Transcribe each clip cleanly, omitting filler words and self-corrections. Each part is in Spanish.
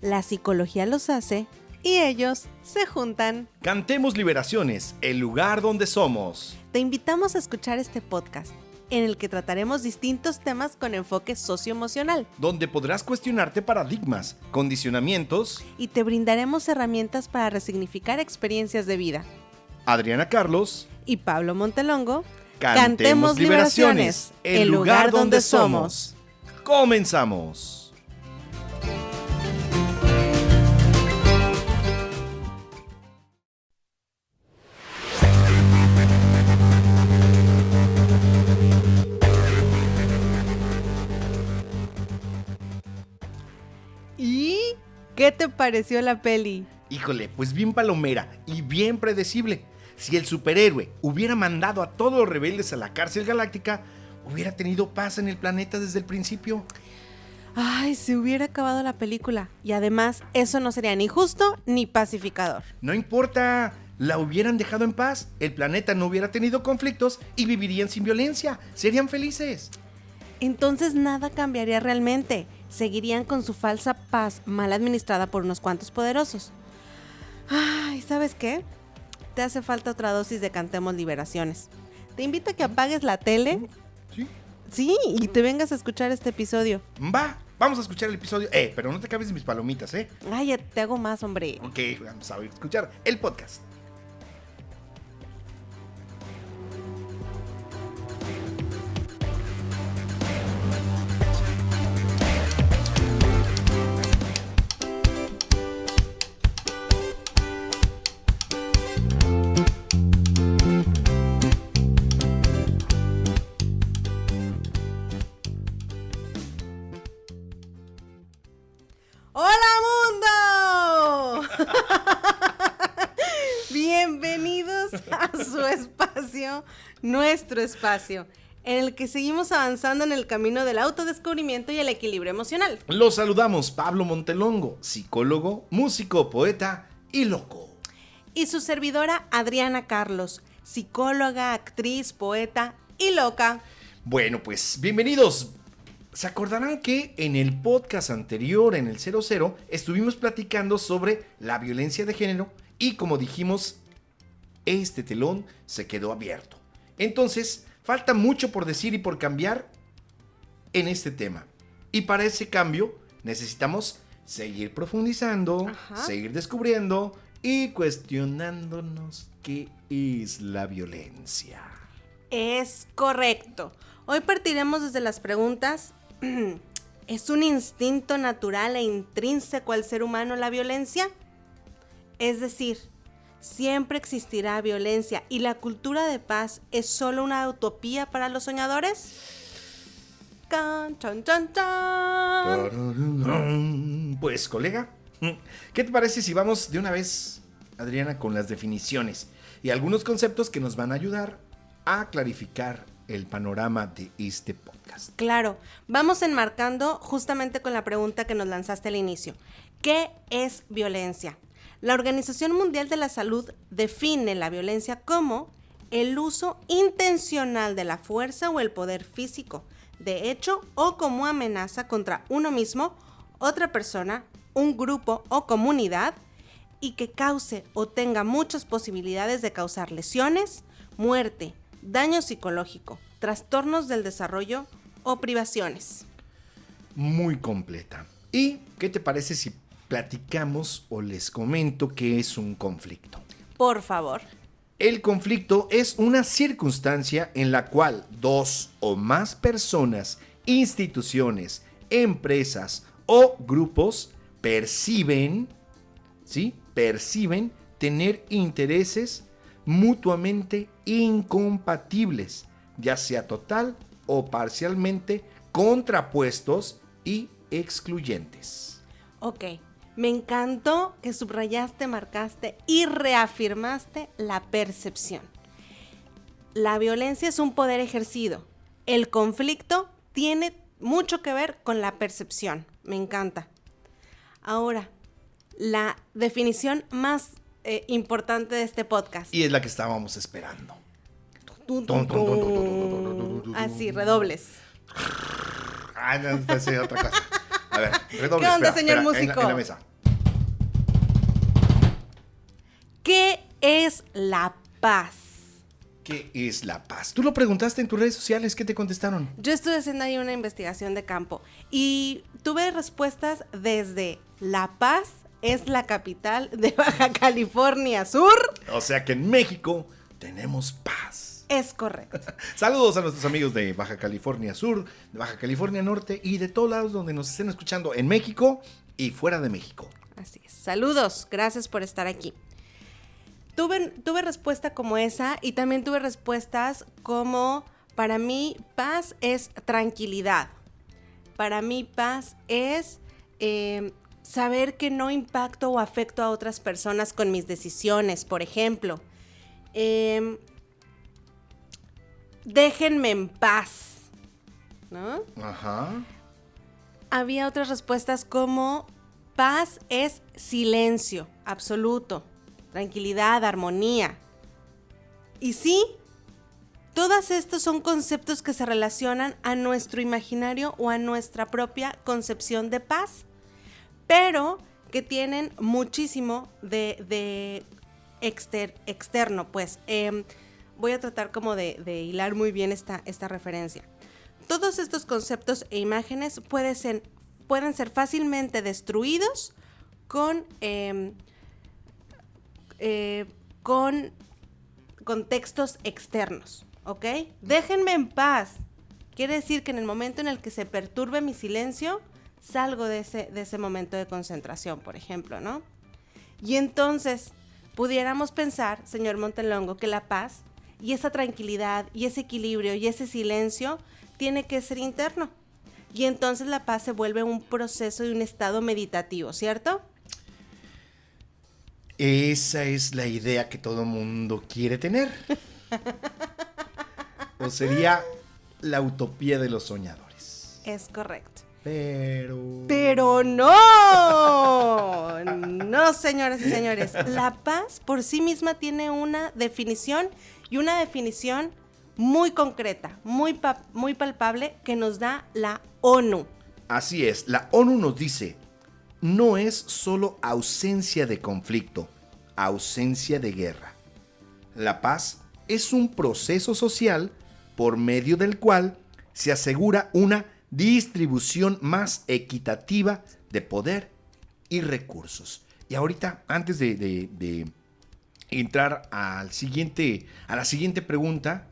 La psicología los hace y ellos se juntan. Cantemos Liberaciones, el lugar donde somos. Te invitamos a escuchar este podcast, en el que trataremos distintos temas con enfoque socioemocional. Donde podrás cuestionarte paradigmas, condicionamientos. Y te brindaremos herramientas para resignificar experiencias de vida. Adriana Carlos y Pablo Montelongo. Cantemos Liberaciones, el lugar donde somos. ¡Comenzamos! ¿Y qué te pareció la peli? Híjole, pues bien palomera y bien predecible. Si el superhéroe hubiera mandado a todos los rebeldes a la cárcel galáctica, hubiera tenido paz en el planeta desde el principio. Ay, se hubiera acabado la película. Y además, eso no sería ni justo ni pacificador. No importa, la hubieran dejado en paz, el planeta no hubiera tenido conflictos y vivirían sin violencia, serían felices. Entonces nada cambiaría realmente. Seguirían con su falsa paz mal administrada por unos cuantos poderosos. Ay, ¿sabes qué? Te hace falta otra dosis de Cantemos Liberaciones. Te invito a que apagues la tele. ¿Sí? Sí, y te vengas a escuchar este episodio. Vamos a escuchar el episodio. Pero no te acabes de mis palomitas, ¿eh? Ay, ya te hago más, hombre. Ok, vamos a escuchar el podcast. ¡Hola, mundo! Bienvenidos a su espacio, nuestro espacio, en el que seguimos avanzando en el camino del autodescubrimiento y el equilibrio emocional. Los saludamos, Pablo Montelongo, psicólogo, músico, poeta y loco. Y su servidora, Adriana Carlos, psicóloga, actriz, poeta y loca. Bueno, pues bienvenidos. ¿Se acordarán que en el podcast anterior, en el 00, estuvimos platicando sobre la violencia de género y como dijimos, este telón se quedó abierto? Entonces, falta mucho por decir y por cambiar en este tema. Y para ese cambio necesitamos seguir profundizando, seguir descubriendo y cuestionándonos qué es la violencia. Es correcto. Hoy partiremos desde las preguntas. ¿Es un instinto natural e intrínseco al ser humano la violencia? Es decir, ¿siempre existirá violencia y la cultura de paz es solo una utopía para los soñadores? ¡Can, chan, chan, chan! Pues, colega, ¿qué te parece si vamos de una vez, Adriana, con las definiciones y algunos conceptos que nos van a ayudar a clarificar el panorama de este podcast? Claro, vamos enmarcando justamente con la pregunta que nos lanzaste al inicio. ¿Qué es violencia? La Organización Mundial de la Salud define la violencia como el uso intencional de la fuerza o el poder físico, de hecho o como amenaza contra uno mismo, otra persona, un grupo o comunidad, y que cause o tenga muchas posibilidades de causar lesiones, muerte, daño psicológico, trastornos del desarrollo o privaciones. Muy completa. ¿Y qué te parece si platicamos o les comento qué es un conflicto? Por favor. El conflicto es una circunstancia en la cual dos o más personas, instituciones, empresas o grupos perciben tener intereses mutuamente incompatibles, ya sea total o parcialmente contrapuestos y excluyentes. Ok, me encantó que subrayaste, marcaste y reafirmaste la percepción. La violencia es un poder ejercido. El conflicto tiene mucho que ver con la percepción. Me encanta. Ahora, la definición más importante de este podcast. Y es la que estábamos esperando. Así, redobles. No, esta es otra cosa. A ver, redoble. ¿Qué onda, espera, señor espera, músico? En la mesa. ¿Qué es la paz? ¿Qué es la paz? Tú lo preguntaste en tus redes sociales, ¿qué te contestaron? Yo estuve haciendo ahí una investigación de campo y tuve respuestas desde La Paz es la capital de Baja California Sur. O sea que en México tenemos paz. Es correcto. Saludos a nuestros amigos de Baja California Sur, de Baja California Norte y de todos lados donde nos estén escuchando en México y fuera de México. Así es. Saludos, gracias por estar aquí. Tuve respuesta como esa y también tuve respuestas como, para mí, paz es tranquilidad. Para mí, paz es saber que no impacto o afecto a otras personas con mis decisiones, por ejemplo. Déjenme en paz, ¿no? Ajá. Había otras respuestas como, paz es silencio absoluto. Tranquilidad, armonía. Y sí, todos estos son conceptos que se relacionan a nuestro imaginario o a nuestra propia concepción de paz, pero que tienen muchísimo de externo, pues. Voy a tratar como de hilar muy bien esta referencia. Todos estos conceptos e imágenes pueden ser fácilmente destruidos con contextos externos, ¿ok? Déjenme en paz. Quiere decir que en el momento en el que se perturbe mi silencio, salgo de ese momento de concentración, por ejemplo, ¿no? Y entonces, pudiéramos pensar, señor Montelongo, que la paz y esa tranquilidad y ese equilibrio y ese silencio tiene que ser interno. Y entonces la paz se vuelve un proceso y un estado meditativo, ¿cierto? Esa es la idea que todo mundo quiere tener. O sería la utopía de los soñadores. Es correcto. Pero no. No, señoras y señores. La paz por sí misma tiene una definición y una definición muy concreta, muy palpable que nos da la ONU. Así es, la ONU nos dice, no es solo ausencia de conflicto, ausencia de guerra. La paz es un proceso social por medio del cual se asegura una distribución más equitativa de poder y recursos. Y ahorita, antes de entrar a la siguiente pregunta,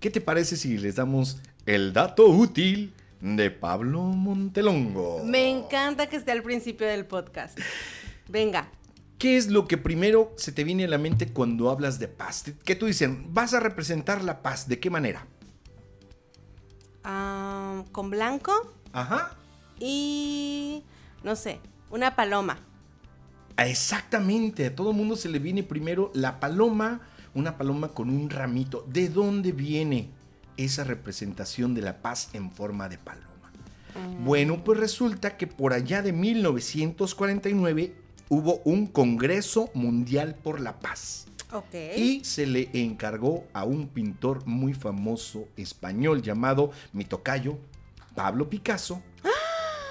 ¿qué te parece si les damos el dato útil de Pablo Montelongo? Me encanta que esté al principio del podcast. Venga. ¿Qué es lo que primero se te viene a la mente cuando hablas de paz? ¿Qué tú dices? ¿Vas a representar la paz? ¿De qué manera? Con blanco. Ajá. Y, no sé, una paloma. Exactamente, a todo mundo se le viene primero la paloma, una paloma con un ramito. ¿De dónde viene esa representación de la paz en forma de paloma? Bueno, pues resulta que por allá de 1949 hubo un Congreso Mundial por la Paz. Ok. Y se le encargó a un pintor muy famoso español llamado mi tocayo, Pablo Picasso.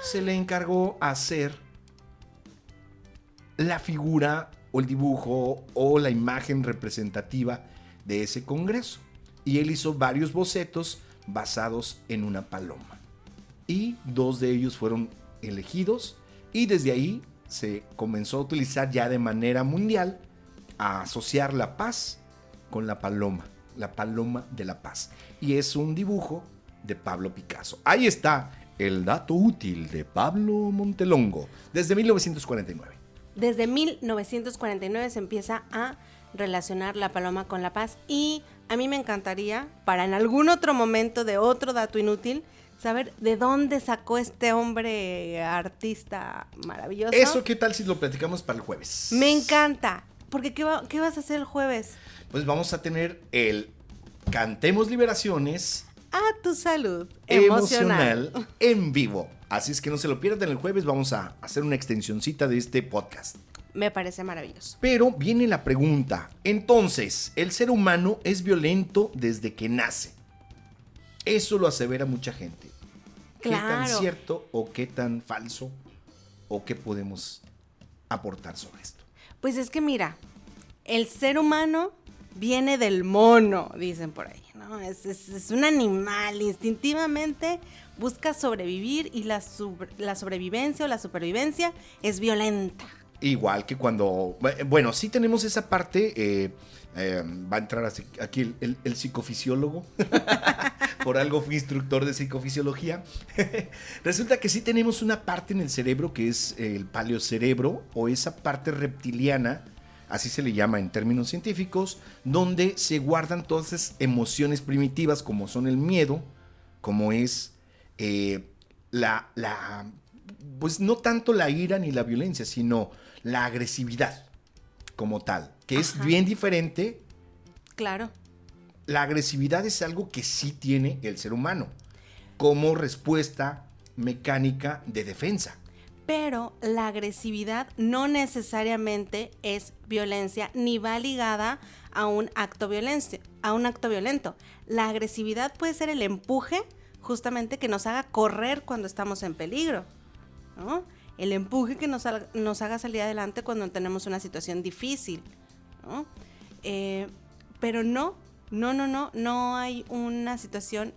Se le encargó hacer la figura o el dibujo o la imagen representativa de ese congreso. Y él hizo varios bocetos basados en una paloma. Y 2 de ellos fueron elegidos y desde ahí se comenzó a utilizar ya de manera mundial a asociar la paz con la paloma de la paz. Y es un dibujo de Pablo Picasso. Ahí está el dato útil de Pablo Montelongo desde 1949. Desde 1949 se empieza a relacionar la paloma con la paz y a mí me encantaría, para en algún otro momento de otro dato inútil, saber de dónde sacó este hombre artista maravilloso. Eso, ¿qué tal si lo platicamos para el jueves? Me encanta, porque ¿qué vas a hacer el jueves? Pues vamos a tener el Cantemos Liberaciones A tu salud emocional en vivo. Así es que no se lo pierdan el jueves, vamos a hacer una extensioncita de este podcast. Me parece maravilloso. Pero viene la pregunta, entonces, ¿el ser humano es violento desde que nace? Eso lo asevera mucha gente. Claro. ¿Qué tan cierto o qué tan falso o qué podemos aportar sobre esto? Pues es que mira, el ser humano viene del mono, dicen por ahí, ¿no? Es un animal, instintivamente busca sobrevivir y la sobrevivencia o la supervivencia es violenta. Igual que cuando, bueno, sí tenemos esa parte, va a entrar aquí el psicofisiólogo, por algo fui instructor de psicofisiología. Resulta que sí tenemos una parte en el cerebro que es el paleocerebro o esa parte reptiliana, así se le llama en términos científicos, donde se guardan todas esas emociones primitivas como son el miedo, como es pues no tanto la ira ni la violencia, sino la agresividad como tal, que es bien diferente. Claro. La agresividad es algo que sí tiene el ser humano como respuesta mecánica de defensa. Pero la agresividad no necesariamente es violencia ni va ligada a un acto violento. La agresividad puede ser el empuje justamente que nos haga correr cuando estamos en peligro, ¿no? El empuje que nos haga salir adelante cuando tenemos una situación difícil, ¿no? Pero no hay una situación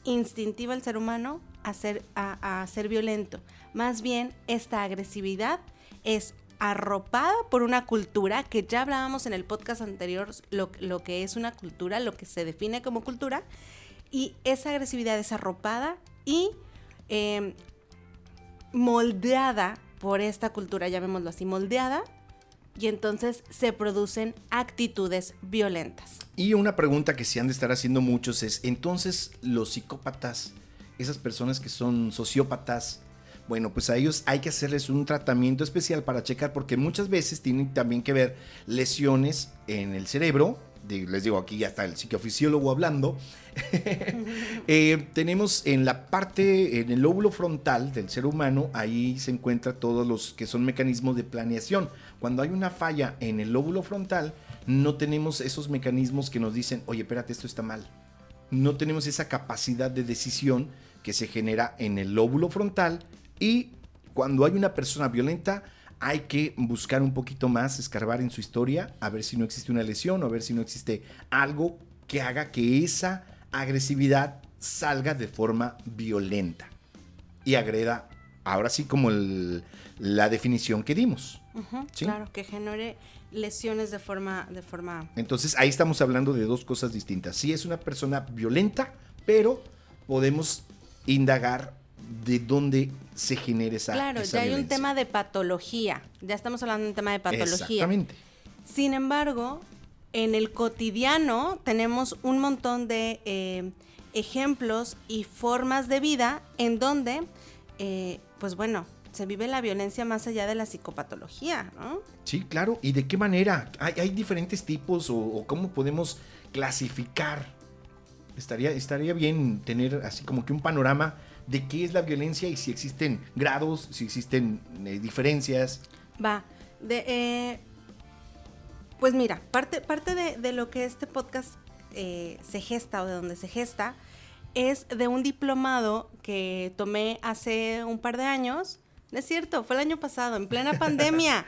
instintiva del ser humano a ser violento. Más bien, esta agresividad es arropada por una cultura, que ya hablábamos en el podcast anterior, lo que es una cultura, lo que se define como cultura, y esa agresividad es arropada y moldeada por esta cultura, llamémoslo así, moldeada, y entonces se producen actitudes violentas. Y una pregunta que se han de estar haciendo muchos es, entonces los psicópatas, esas personas que son sociópatas, bueno, pues a ellos hay que hacerles un tratamiento especial para checar, porque muchas veces tienen también que ver lesiones en el cerebro. Les digo, aquí ya está el psicofisiólogo hablando. Tenemos en la parte, en el lóbulo frontal del ser humano, ahí se encuentra todos los que son mecanismos de planeación. Cuando hay una falla en el lóbulo frontal, no tenemos esos mecanismos que nos dicen, oye, espérate, esto está mal. No tenemos esa capacidad de decisión que se genera en el lóbulo frontal, y cuando hay una persona violenta, hay que buscar un poquito más, escarbar en su historia, a ver si no existe una lesión o a ver si no existe algo que haga que esa agresividad salga de forma violenta y agreda, ahora sí, como la definición que dimos. ¿Sí? Claro, que genere lesiones de forma... Entonces ahí estamos hablando de dos cosas distintas. Sí es una persona violenta, pero podemos indagar de dónde se genera esa Claro, esa ya hay violencia. un tema de patología. Ya estamos hablando de un tema de patología. Exactamente. Sin embargo, en el cotidiano tenemos un montón de ejemplos y formas de vida en donde, pues bueno, se vive la violencia más allá de la psicopatología, ¿no? Sí, claro. ¿Y de qué manera? ¿Hay diferentes tipos o cómo podemos clasificar? Estaría bien tener así como que un panorama de qué es la violencia y si existen grados, si existen diferencias. Pues mira, parte de lo que este podcast se gesta o de donde se gesta es de un diplomado que tomé hace un par de años. No es cierto, fue el año pasado, en plena pandemia.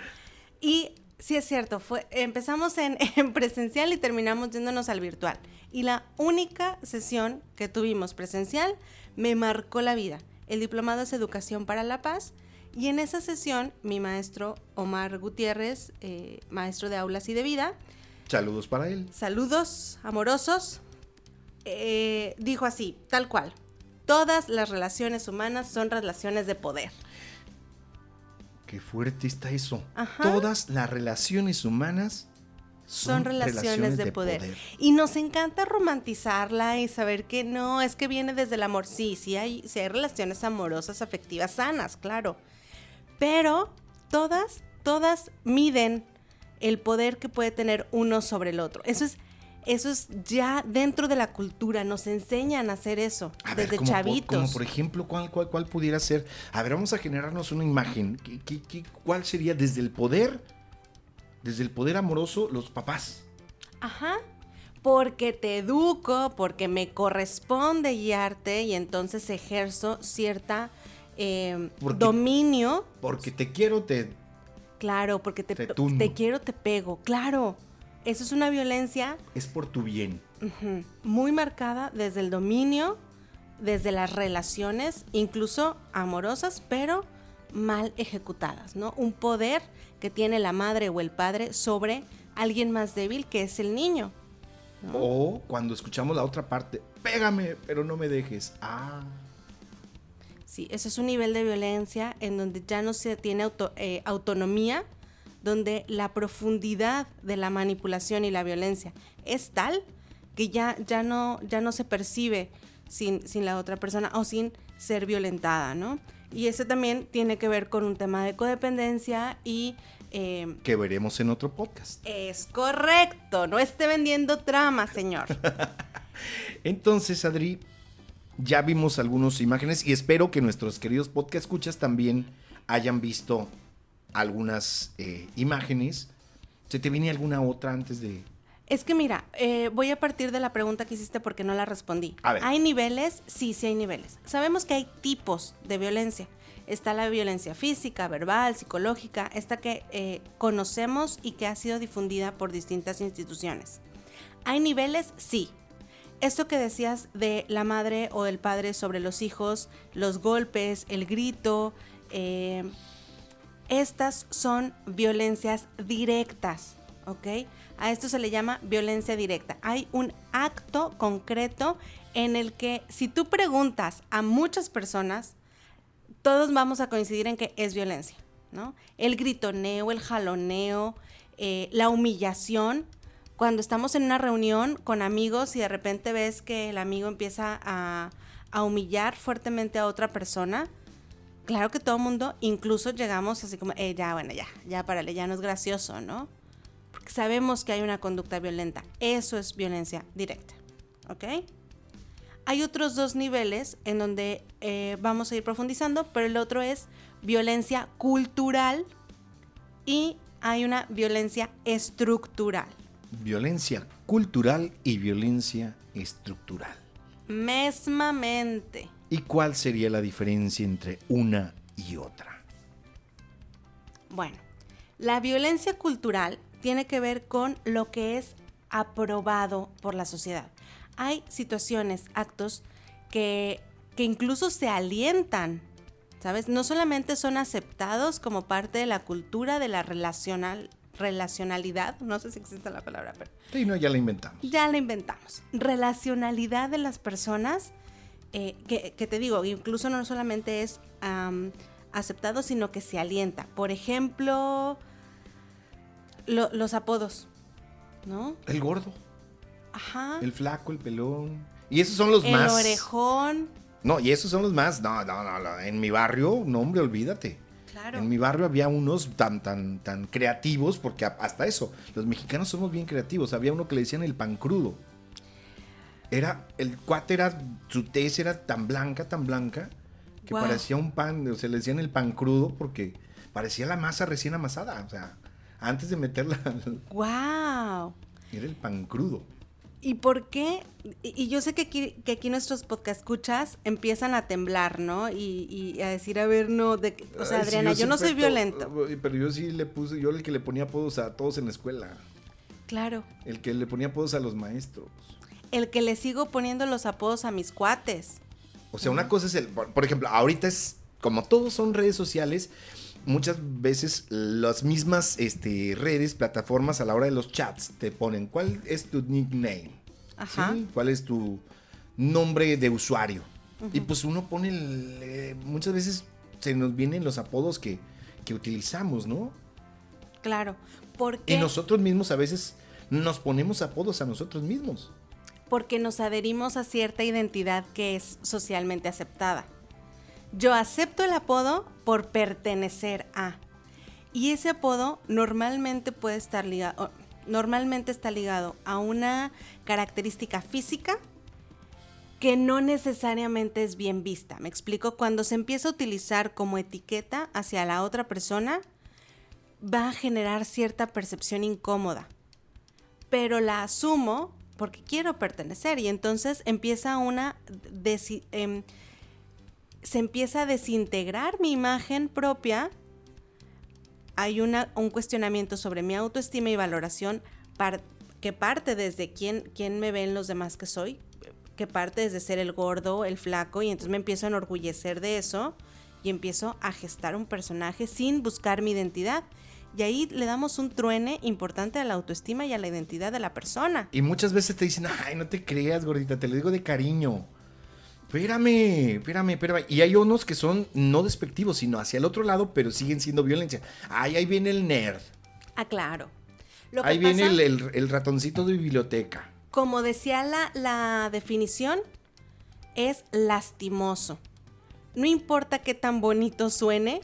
Y sí es cierto, empezamos en presencial y terminamos yéndonos al virtual. Y la única sesión que tuvimos presencial me marcó la vida. El diplomado es Educación para la Paz. Y en esa sesión, mi maestro Omar Gutiérrez, maestro de aulas y de vida. Saludos para él. Saludos amorosos. Dijo así, tal cual. Todas las relaciones humanas son relaciones de poder. Qué fuerte está eso. Ajá. Todas las relaciones humanas son relaciones de poder. Y nos encanta romantizarla y saber que no, es que viene desde el amor. Sí hay relaciones amorosas, afectivas, sanas, claro. Pero todas miden el poder que puede tener uno sobre el otro. Eso es ya dentro de la cultura, nos enseñan a hacer eso desde chavitos. Como por ejemplo, ¿cuál pudiera ser? A ver, vamos a generarnos una imagen. ¿Cuál sería desde el poder amoroso, los papás? Ajá, porque te educo, porque me corresponde guiarte y entonces ejerzo cierta dominio. Porque te quiero, Claro, porque te tundo. quiero, te pego, claro. Eso es una violencia Es por tu bien. muy marcada desde el dominio, desde las relaciones, incluso amorosas, pero mal ejecutadas, ¿no? Un poder que tiene la madre o el padre sobre alguien más débil, que es el niño, ¿no? O cuando escuchamos la otra parte, pégame, pero no me dejes. Sí, ese es un nivel de violencia en donde ya no se tiene autonomía, donde la profundidad de la manipulación y la violencia es tal que ya no se percibe sin la otra persona o sin ser violentada, ¿no? Y ese también tiene que ver con un tema de codependencia y... que veremos en otro podcast. Es correcto, no esté vendiendo trama, señor. Entonces, Adri, ya vimos algunas imágenes y espero que nuestros queridos podcast escuchas también hayan visto algunas imágenes. ¿Se te viene alguna otra antes de...? Es que mira, voy a partir de la pregunta que hiciste porque no la respondí. A ver. ¿Hay niveles? Sí hay niveles. Sabemos que hay tipos de violencia. Está la violencia física, verbal, psicológica, esta que conocemos y que ha sido difundida por distintas instituciones. ¿Hay niveles? Sí. Esto que decías de la madre o el padre sobre los hijos, los golpes, el grito, estas son violencias directas, ¿ok? A esto se le llama violencia directa. Hay un acto concreto en el que si tú preguntas a muchas personas, todos vamos a coincidir en que es violencia, ¿no? El gritoneo, el jaloneo, la humillación. Cuando estamos en una reunión con amigos y de repente ves que el amigo empieza a humillar fuertemente a otra persona, claro que todo el mundo, incluso llegamos así como, ya, párale, ya no es gracioso, ¿no? Porque sabemos que hay una conducta violenta. Eso es violencia directa, ¿ok? Hay otros dos niveles en donde vamos a ir profundizando, pero el otro es violencia cultural y hay una violencia estructural. Violencia cultural y violencia estructural. Mesmamente. ¿Y cuál sería la diferencia entre una y otra? Bueno, la violencia cultural tiene que ver con lo que es aprobado por la sociedad. Hay situaciones, actos que incluso se alientan, ¿sabes? No solamente son aceptados como parte de la cultura de la relacionalidad, no sé si existe la palabra, pero... Sí, no, ya la inventamos. Ya la inventamos. Relacionalidad de las personas, que te digo, incluso no solamente es aceptado, sino que se alienta. Por ejemplo, los apodos, ¿no? El gordo. Ajá. El flaco, el pelón. Y esos son los más... El orejón. No, y esos son los más... No. En mi barrio, no, hombre, olvídate. Claro. En mi barrio había unos tan creativos, porque hasta eso, los mexicanos somos bien creativos. Había uno que le decían el pan crudo. El cuate su tez era tan blanca, que Wow. parecía un pan, o sea, le decían el pan crudo porque parecía la masa recién amasada. O sea, antes de meterla, ¡Wow! era el pan crudo. ¿Y por qué? Y yo sé que aquí nuestros podcast escuchas empiezan a temblar, ¿no? Y a decir, a ver, no, o sea, Ay, Adriana, sí, yo no soy siempre violento. Pero yo sí yo el que le ponía apodos a todos en la escuela. Claro. El que le ponía apodos a los maestros. El que le sigo poniendo los apodos a mis cuates. O sea, una cosa es por ejemplo, ahorita es, como todos son redes sociales, muchas veces las mismas redes, plataformas a la hora de los chats te ponen, ¿cuál es tu nickname? Ajá. ¿Sí? ¿Cuál es tu nombre de usuario? Uh-huh. Y pues uno pone, muchas veces se nos vienen los apodos que utilizamos, ¿no? Claro. ¿Por qué? Y nosotros mismos a veces nos ponemos apodos a nosotros mismos. Porque nos adherimos a cierta identidad que es socialmente aceptada. Yo acepto el apodo por pertenecer a. Y ese apodo normalmente está ligado a una característica física que no necesariamente es bien vista. Me explico, cuando se empieza a utilizar como etiqueta hacia la otra persona, va a generar cierta percepción incómoda. Pero la asumo porque quiero pertenecer y entonces empieza se empieza a desintegrar mi imagen propia. Hay un cuestionamiento sobre mi autoestima y valoración que parte desde quién me ven los demás que soy, que parte desde ser el gordo, el flaco, y entonces me empiezo a enorgullecer de eso y empiezo a gestar un personaje sin buscar mi identidad. Y ahí le damos un truene importante a la autoestima y a la identidad de la persona. Y muchas veces te dicen, ay, no te creas, gordita, te lo digo de cariño. Espérame. Y hay unos que son no despectivos, sino hacia el otro lado, pero siguen siendo violencia. Ay, ahí viene el nerd. Ah, claro. Ahí viene el ratoncito de biblioteca. Como decía la definición, es lastimoso. No importa qué tan bonito suene,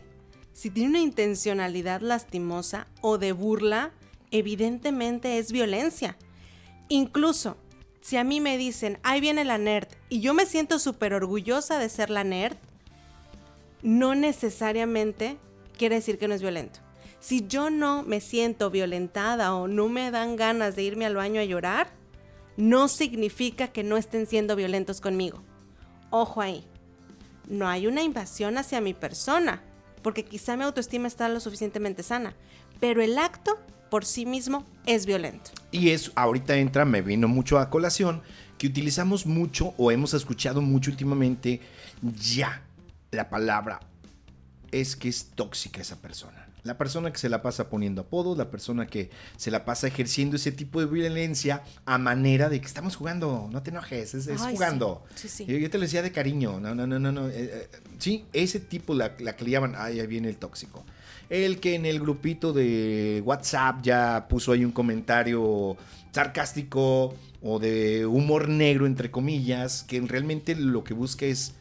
si tiene una intencionalidad lastimosa o de burla, evidentemente es violencia. Incluso, si a mí me dicen, ahí viene la nerd, y yo me siento súper orgullosa de ser la nerd, no necesariamente quiere decir que no es violento. Si yo no me siento violentada o no me dan ganas de irme al baño a llorar, no significa que no estén siendo violentos conmigo. Ojo ahí, no hay una invasión hacia mi persona, porque quizá mi autoestima está lo suficientemente sana, pero el acto por sí mismo es violento. Y eso ahorita me vino mucho a colación, que utilizamos mucho o hemos escuchado mucho últimamente ya la palabra es que es tóxica esa persona. La persona que se la pasa poniendo apodos, la persona que se la pasa ejerciendo ese tipo de violencia a manera de que estamos jugando, no te enojes, es jugando. Sí. Yo te lo decía de cariño, no. Sí, ese tipo la que le llaman, ahí viene el tóxico. El que en el grupito de WhatsApp ya puso ahí un comentario sarcástico o de humor negro, entre comillas, que realmente lo que busca es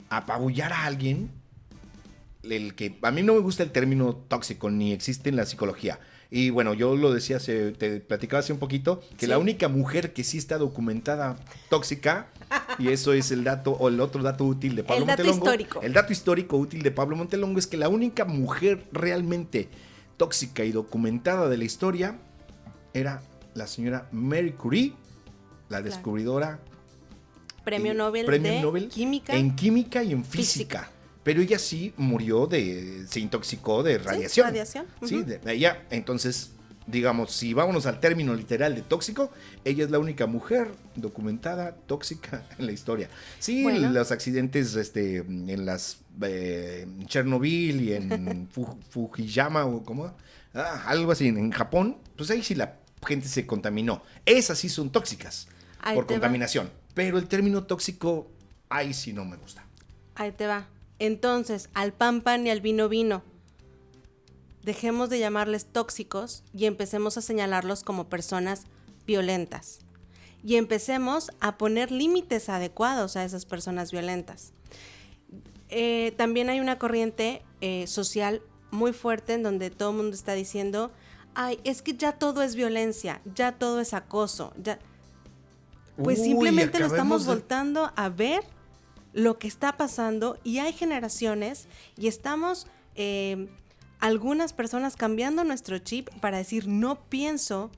apabullar a alguien. El que a mí no me gusta el término tóxico, ni existe en la psicología. Y bueno, yo lo decía, te platicaba hace un poquito, que la única mujer que sí está documentada tóxica, y eso es el dato, o el otro dato útil de Pablo Montelongo. Histórico. El dato histórico útil de Pablo Montelongo es que la única mujer realmente tóxica y documentada de la historia era la señora Marie Curie, la descubridora. Premio Nobel Química. En química y en física. Pero ella sí murió se intoxicó de radiación. Sí, radiación. Uh-huh. Sí, ella, entonces, digamos, si vámonos al término literal de tóxico, ella es la única mujer documentada tóxica en la historia. Sí, bueno. Los accidentes en las Chernobyl y en Fujiyama o ¿cómo? Algo así, en Japón, pues ahí sí la gente se contaminó. Esas sí son tóxicas por contaminación. Pero el término tóxico, ahí sí no me gusta. Ahí te va. Entonces, al pan y al vino. Dejemos de llamarles tóxicos y empecemos a señalarlos como personas violentas. Y empecemos a poner límites adecuados a esas personas violentas. También hay una corriente social muy fuerte en donde todo el mundo está diciendo, ay, es que ya todo es violencia, ya todo es acoso. Pues simplemente lo estamos voltando a ver lo que está pasando y hay generaciones y estamos algunas personas cambiando nuestro chip para decir no pienso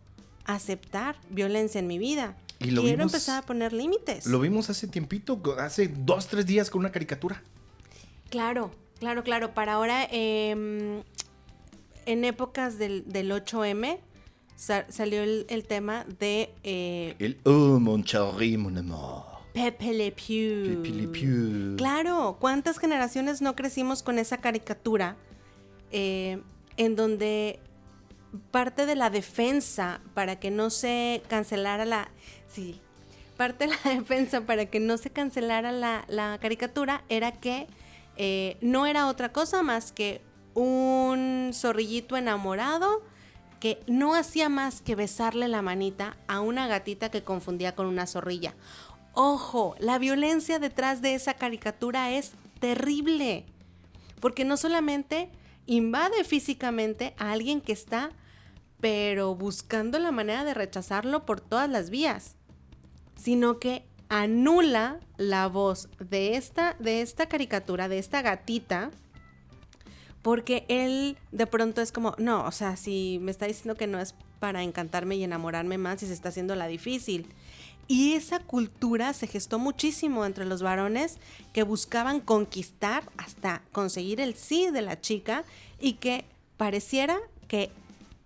aceptar violencia en mi vida. Quiero empezar a poner límites. Lo vimos hace tiempito, hace 2-3 días con una caricatura. Claro. Para ahora, en épocas del 8M, salió el tema de... mon chéri, mon amour. Pepe Le Pew. Claro, ¿cuántas generaciones no crecimos con esa caricatura en donde parte de la defensa para que no se cancelara la caricatura era que no era otra cosa más que un zorrillito enamorado que no hacía más que besarle la manita a una gatita que confundía con una zorrilla. Ojo, la violencia detrás de esa caricatura es terrible, porque no solamente invade físicamente a alguien que está, pero buscando la manera de rechazarlo por todas las vías, sino que anula la voz de esta caricatura, de esta gatita, porque él de pronto es como, no, o sea, si me está diciendo que no es para encantarme y enamorarme más y se está haciendo la difícil. Y esa cultura se gestó muchísimo entre los varones que buscaban conquistar hasta conseguir el sí de la chica y que pareciera que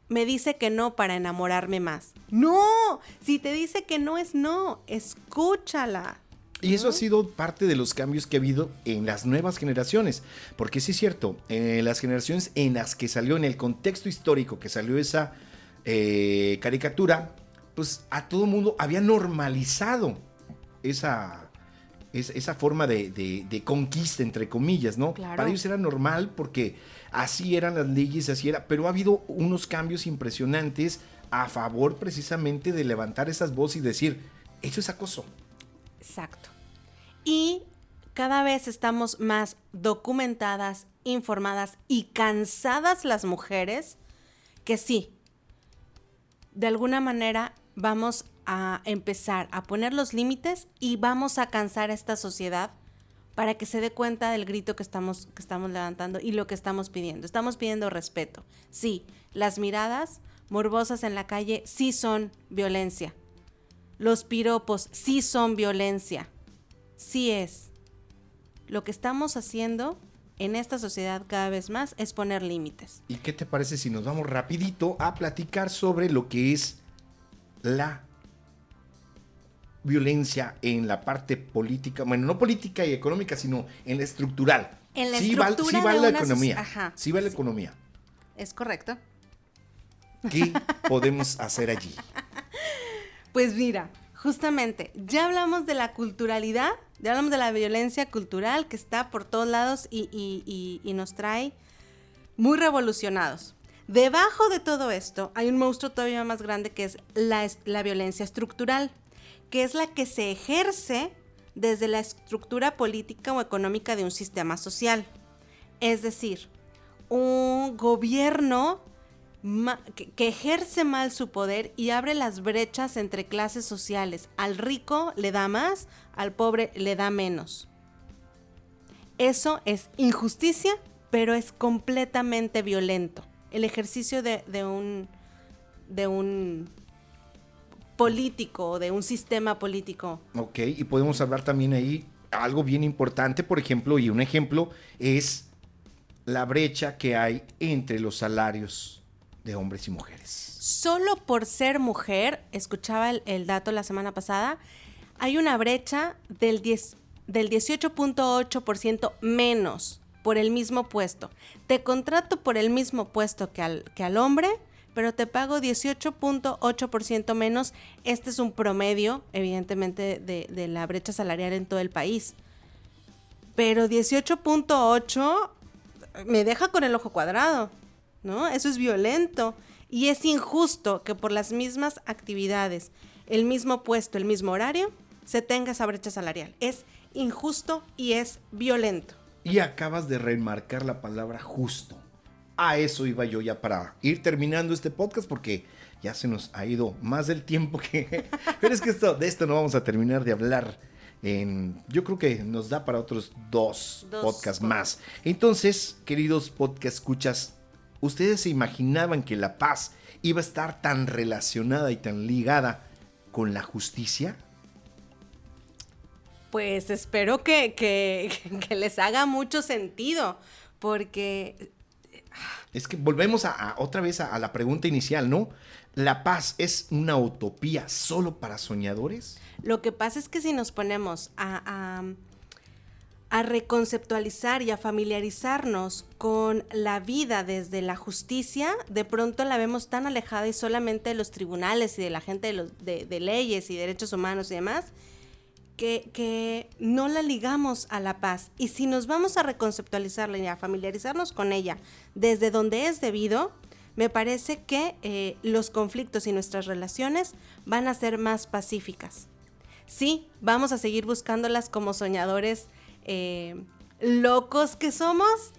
me dice que no para enamorarme más. No, si te dice que no es no, escúchala. Y eso ha sido parte de los cambios que ha habido en las nuevas generaciones. Porque sí es cierto, las generaciones en las que salió, en el contexto histórico que salió esa caricatura, pues a todo mundo había normalizado esa forma de conquista, entre comillas, ¿no? Claro. Para ellos era normal porque así eran las leyes, así era. Pero ha habido unos cambios impresionantes a favor precisamente de levantar esas voces y decir, eso es acoso. Exacto. Y cada vez estamos más documentadas, informadas y cansadas las mujeres que sí, de alguna manera vamos a empezar a poner los límites y vamos a cansar a esta sociedad para que se dé cuenta del grito que estamos levantando y lo que estamos pidiendo. Estamos pidiendo respeto. Sí, las miradas morbosas en la calle sí son violencia. Los piropos sí son violencia. Sí es. Lo que estamos haciendo en esta sociedad cada vez más es poner límites. ¿Y qué te parece si nos vamos rapidito a platicar sobre lo que es la violencia en la parte política? Bueno, no política y económica, sino en la estructural. En la sí estructura va de la una economía. Ajá, sí va la economía. Es correcto. ¿Qué podemos hacer allí? Pues mira, justamente, ya hablamos de la culturalidad, ya hablamos de la violencia cultural que está por todos lados y nos trae muy revolucionados. Debajo de todo esto hay un monstruo todavía más grande que es la violencia estructural, que es la que se ejerce desde la estructura política o económica de un sistema social. Es decir, un gobierno que ejerce mal su poder y abre las brechas entre clases sociales. Al rico le da más, al pobre le da menos. Eso es injusticia, pero es completamente violento. El ejercicio de un político o de un sistema político. Ok, y podemos hablar también ahí algo bien importante, por ejemplo, y un ejemplo es la brecha que hay entre los salarios de hombres y mujeres. Solo por ser mujer, escuchaba el dato la semana pasada, hay una brecha del 18.8% menos por el mismo puesto. Te contrato por el mismo puesto que al hombre, pero te pago 18.8% menos. Este es un promedio, evidentemente, de la brecha salarial en todo el país. Pero 18.8 me deja con el ojo cuadrado, ¿no? Eso es violento y es injusto que por las mismas actividades, el mismo puesto, el mismo horario, se tenga esa brecha salarial. Es injusto y es violento. Y acabas de remarcar la palabra justo. A eso iba yo ya para ir terminando este podcast porque ya se nos ha ido más del tiempo que... Pero es que de esto no vamos a terminar de hablar. Yo creo que nos da para otros dos podcasts más. Entonces, queridos podcast escuchas, ¿ustedes se imaginaban que la paz iba a estar tan relacionada y tan ligada con la justicia? Pues espero que les haga mucho sentido, porque... Es que volvemos otra vez a la pregunta inicial, ¿no? ¿La paz es una utopía solo para soñadores? Lo que pasa es que si nos ponemos a reconceptualizar y a familiarizarnos con la vida desde la justicia, de pronto la vemos tan alejada y solamente de los tribunales y de la gente de leyes y derechos humanos y demás, que no la ligamos a la paz. Y si nos vamos a reconceptualizarla y a familiarizarnos con ella desde donde es debido, me parece que los conflictos y nuestras relaciones van a ser más pacíficas. Sí, vamos a seguir buscándolas como soñadores locos que somos,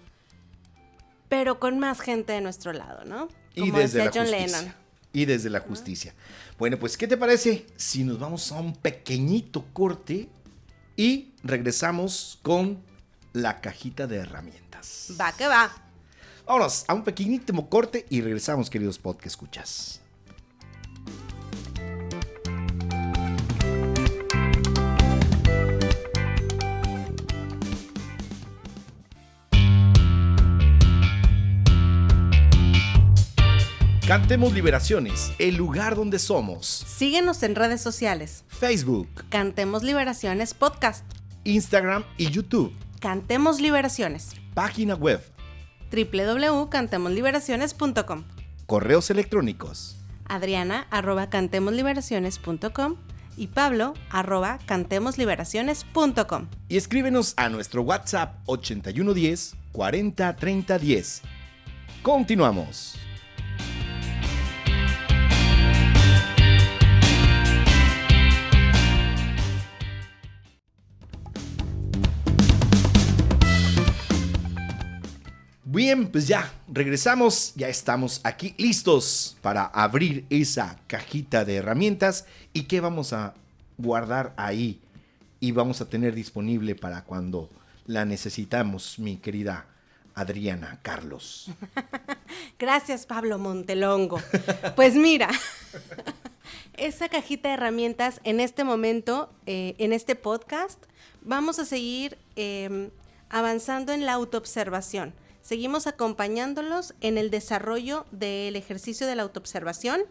pero con más gente de nuestro lado, ¿no? Como decía John Lennon. Y desde la justicia. Bueno, pues, ¿qué te parece si nos vamos a un pequeñito corte y regresamos con la cajita de herramientas? Va que va. Vámonos a un pequeñísimo corte y regresamos, queridos podcast escuchas. Cantemos Liberaciones, el lugar donde somos. Síguenos en redes sociales. Facebook, Cantemos Liberaciones Podcast. Instagram y YouTube. Cantemos Liberaciones. Página web. www.cantemosliberaciones.com. Correos electrónicos. Adriana@cantemosliberaciones.com y Pablo@cantemosliberaciones.com. Y escríbenos a nuestro WhatsApp 8110 40 30 10. Continuamos. Bien, pues ya regresamos, ya estamos aquí listos para abrir esa cajita de herramientas. ¿Y qué vamos a guardar ahí? Y vamos a tener disponible para cuando la necesitamos, mi querida Adriana Carlos. Gracias, Pablo Montelongo. Pues mira, esa cajita de herramientas en este momento, en este podcast, vamos a seguir avanzando en la autoobservación. Seguimos acompañándolos en el desarrollo del ejercicio de la autoobservación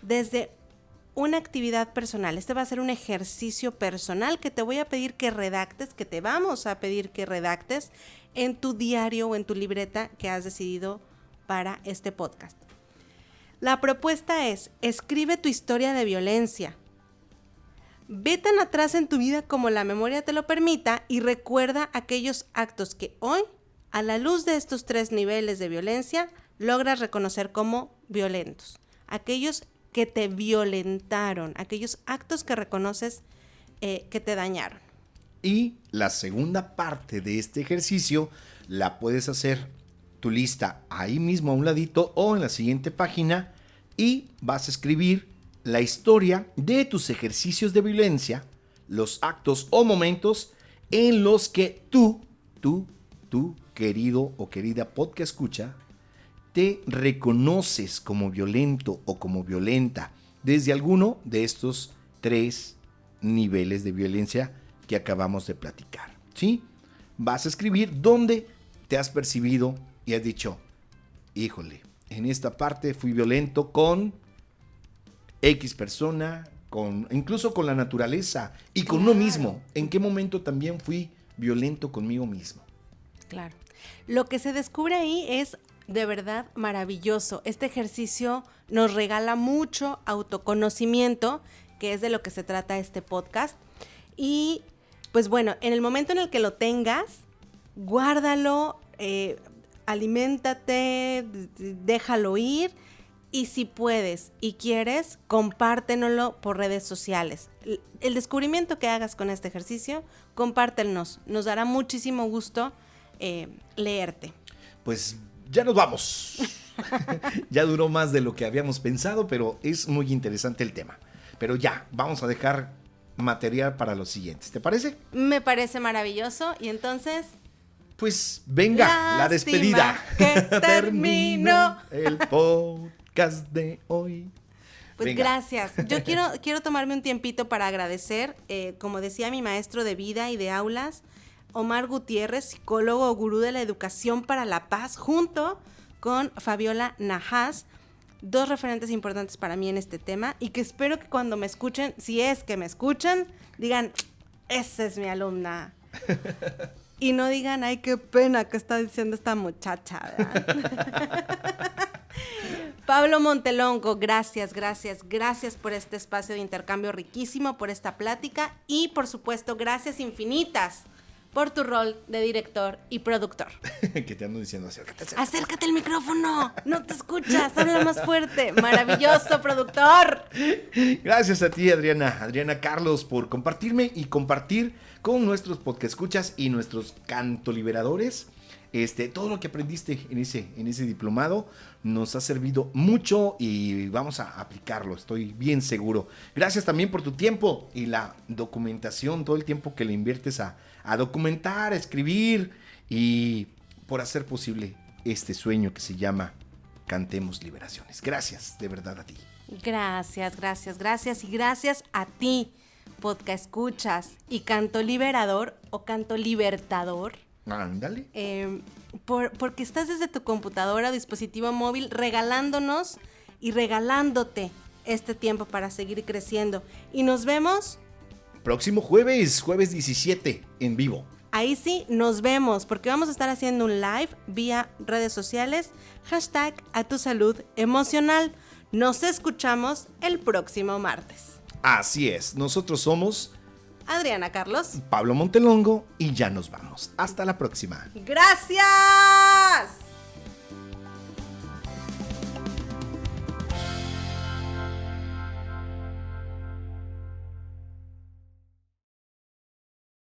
desde una actividad personal. Este va a ser un ejercicio personal que te voy a pedir que redactes, que te vamos a pedir que redactes en tu diario o en tu libreta que has decidido para este podcast. La propuesta es: escribe tu historia de violencia. Ve tan atrás en tu vida como la memoria te lo permita y recuerda aquellos actos que hoy, a la luz de estos 3 niveles de violencia, logras reconocer como violentos. Aquellos que te violentaron, aquellos actos que reconoces que te dañaron. Y la segunda parte de este ejercicio la puedes hacer tu lista ahí mismo a un ladito o en la siguiente página y vas a escribir la historia de tus ejercicios de violencia, los actos o momentos en los que tú, querido o querida podcast escucha, te reconoces como violento o como violenta desde alguno de estos 3 niveles de violencia que acabamos de platicar, ¿sí? Vas a escribir dónde te has percibido y has dicho, híjole, en esta parte fui violento con X persona, incluso con la naturaleza y con uno mismo. ¿En qué momento también fui violento conmigo mismo? Claro. Lo que se descubre ahí es de verdad maravilloso. Este ejercicio nos regala mucho autoconocimiento, que es de lo que se trata este podcast. Y pues bueno, en el momento en el que lo tengas, guárdalo, aliméntate, déjalo ir. Y si puedes y quieres, compártenoslo por redes sociales. El descubrimiento que hagas con este ejercicio, compártenos. Nos dará muchísimo gusto leerte. Pues ya nos vamos. Ya duró más de lo que habíamos pensado, pero es muy interesante el tema. Pero ya, vamos a dejar material para los siguientes. ¿Te parece? Me parece maravilloso. Y entonces... Pues venga, la despedida. Que terminó el podcast de hoy. Pues venga. Gracias. Yo quiero tomarme un tiempito para agradecer, como decía mi maestro de vida y de aulas, Omar Gutiérrez, psicólogo, gurú de la educación para la paz, junto con Fabiola Nahas, 2 referentes importantes para mí en este tema y que espero que cuando me escuchen, si es que me escuchan, digan, esa es mi alumna. Y no digan, ay, qué pena que está diciendo esta muchacha, ¿verdad? Pablo Montelongo, gracias por este espacio de intercambio riquísimo, por esta plática y, por supuesto, gracias infinitas por tu rol de director y productor. ¿Qué te ando diciendo? Acércate. Acércate al micrófono, no te escuchas, habla más fuerte. Maravilloso productor. Gracias a ti, Adriana Carlos, por compartirme y compartir con nuestros podcast escuchas y nuestros cantoliberadores. Todo lo que aprendiste en ese diplomado nos ha servido mucho y vamos a aplicarlo, estoy bien seguro. Gracias también por tu tiempo y la documentación, todo el tiempo que le inviertes a documentar, a escribir y por hacer posible este sueño que se llama Cantemos Liberaciones. Gracias, de verdad a ti. Gracias y gracias a ti, podcast escuchas y canto liberador o canto libertador. Ándale. Porque estás desde tu computadora o dispositivo móvil regalándonos y regalándote este tiempo para seguir creciendo. Y nos vemos. Próximo jueves 17, en vivo. Ahí sí, nos vemos, porque vamos a estar haciendo un live vía redes sociales, #atusalud_emocional. Nos escuchamos el próximo martes. Así es, nosotros somos Adriana Carlos. Pablo Montelongo y ya nos vamos. Hasta la próxima. ¡Gracias!